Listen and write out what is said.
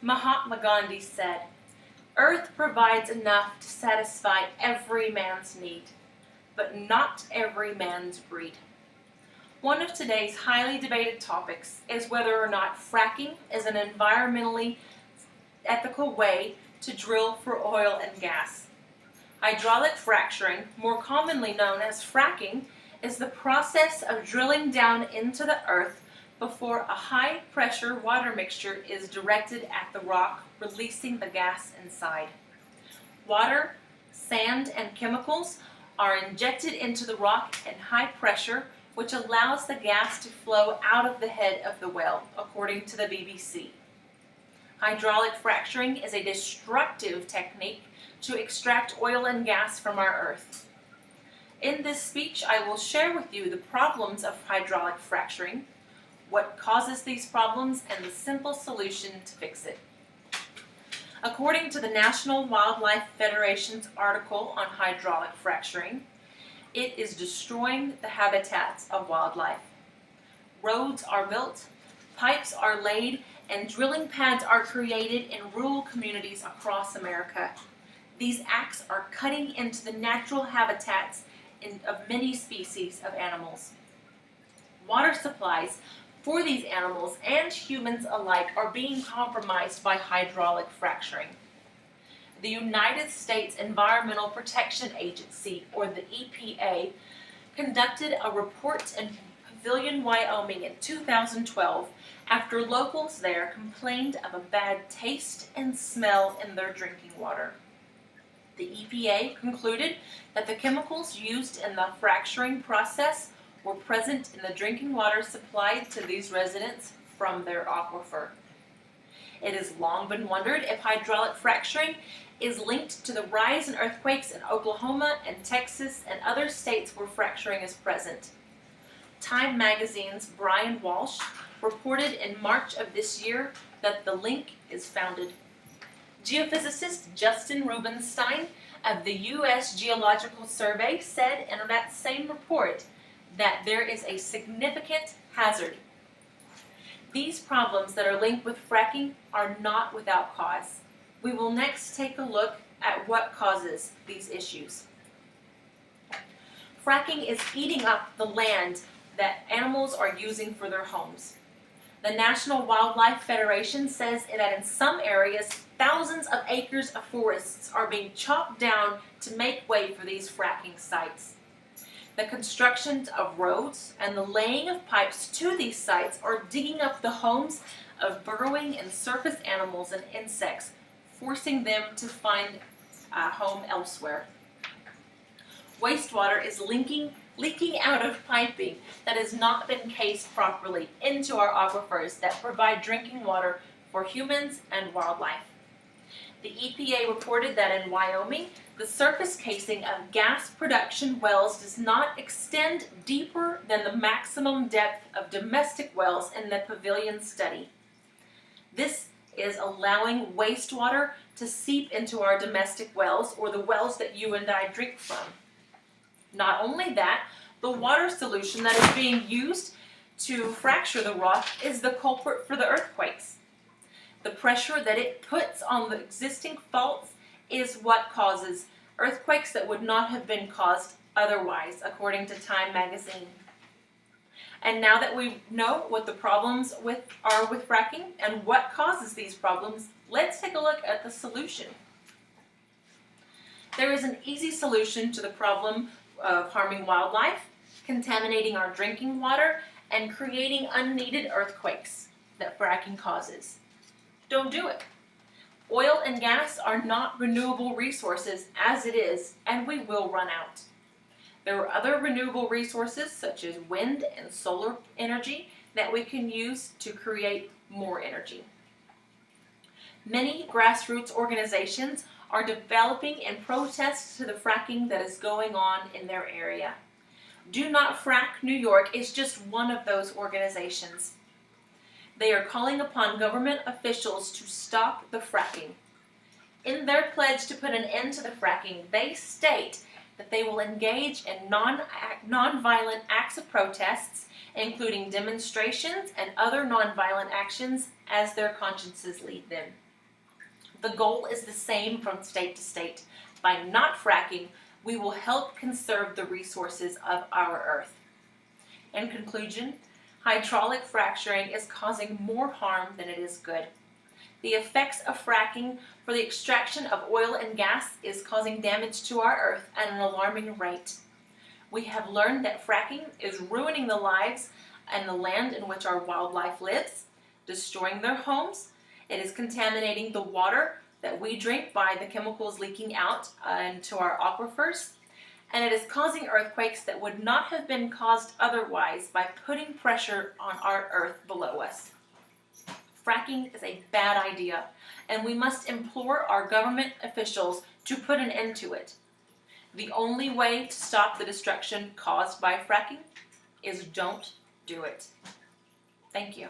Mahatma Gandhi said, "Earth provides enough to satisfy every man's need, but not every man's greed." One of today's highly debated topics is whether or not fracking is an environmentally ethical way to drill for oil and gas. Hydraulic fracturing, more commonly known as fracking, is the process of drilling down into the earth before a high-pressure water mixture is directed at the rock, releasing the gas inside. Water, sand, and chemicals are injected into the rock at high pressure, which allows the gas to flow out of the head of the well, according to the BBC. Hydraulic fracturing is a destructive technique to extract oil and gas from our earth. In this speech, I will share with you the problems of hydraulic fracturing, what causes these problems, and the simple solution to fix it. According to the National Wildlife Federation's article on hydraulic fracturing, it is destroying the habitats of wildlife. Roads are built, pipes are laid, and drilling pads are created in rural communities across America. These acts are cutting into the natural habitats of many species of animals. Water supplies for these animals and humans alike are being compromised by hydraulic fracturing. The United States Environmental Protection Agency, or the EPA, conducted a report in Pavilion, Wyoming in 2012 after locals there complained of a bad taste and smell in their drinking water. The EPA concluded that the chemicals used in the fracturing process were present in the drinking water supplied to these residents from their aquifer. It has long been wondered if hydraulic fracturing is linked to the rise in earthquakes in Oklahoma and Texas and other states where fracturing is present. Time magazine's Brian Walsh reported in March of this year that the link is founded. Geophysicist Justin Rubinstein of the U.S. Geological Survey said in that same report that there is a significant hazard. These problems that are linked with fracking are not without cause. We will next take a look at what causes these issues. Fracking is eating up the land that animals are using for their homes. The National Wildlife Federation says that in some areas, thousands of acres of forests are being chopped down to make way for these fracking sites. The construction of roads and the laying of pipes to these sites are digging up the homes of burrowing and surface animals and insects, forcing them to find a home elsewhere. Wastewater is leaking out of piping that has not been cased properly into our aquifers that provide drinking water for humans and wildlife. The EPA reported that in Wyoming, the surface casing of gas production wells does not extend deeper than the maximum depth of domestic wells in the Pavilion study. This is allowing wastewater to seep into our domestic wells, or the wells that you and I drink from. Not only that, the water solution that is being used to fracture the rock is the culprit for the earthquakes. The pressure that it puts on the existing faults is what causes earthquakes that would not have been caused otherwise, according to Time magazine. And now that we know what the problems are with fracking and what causes these problems, let's take a look at the solution. There is an easy solution to the problem of harming wildlife, contaminating our drinking water, and creating unneeded earthquakes that fracking causes. Don't do it. Oil and gas are not renewable resources as it is, and we will run out. There are other renewable resources such as wind and solar energy that we can use to create more energy. Many grassroots organizations are developing in protest to the fracking that is going on in their area. Do Not Frack New York is just one of those organizations. They are calling upon government officials to stop the fracking. In their pledge to put an end to the fracking, they state that they will engage in non-violent acts of protests, including demonstrations and other non-violent actions as their consciences lead them. The goal is the same from state to state. By not fracking, we will help conserve the resources of our Earth. In conclusion, hydraulic fracturing is causing more harm than it is good. The effects of fracking for the extraction of oil and gas is causing damage to our Earth at an alarming rate. We have learned that fracking is ruining the lives and the land in which our wildlife lives, destroying their homes. It is contaminating the water that we drink by the chemicals leaking out into our aquifers, and it is causing earthquakes that would not have been caused otherwise by putting pressure on our Earth below us. Fracking is a bad idea, and we must implore our government officials to put an end to it. The only way to stop the destruction caused by fracking is don't do it. Thank you.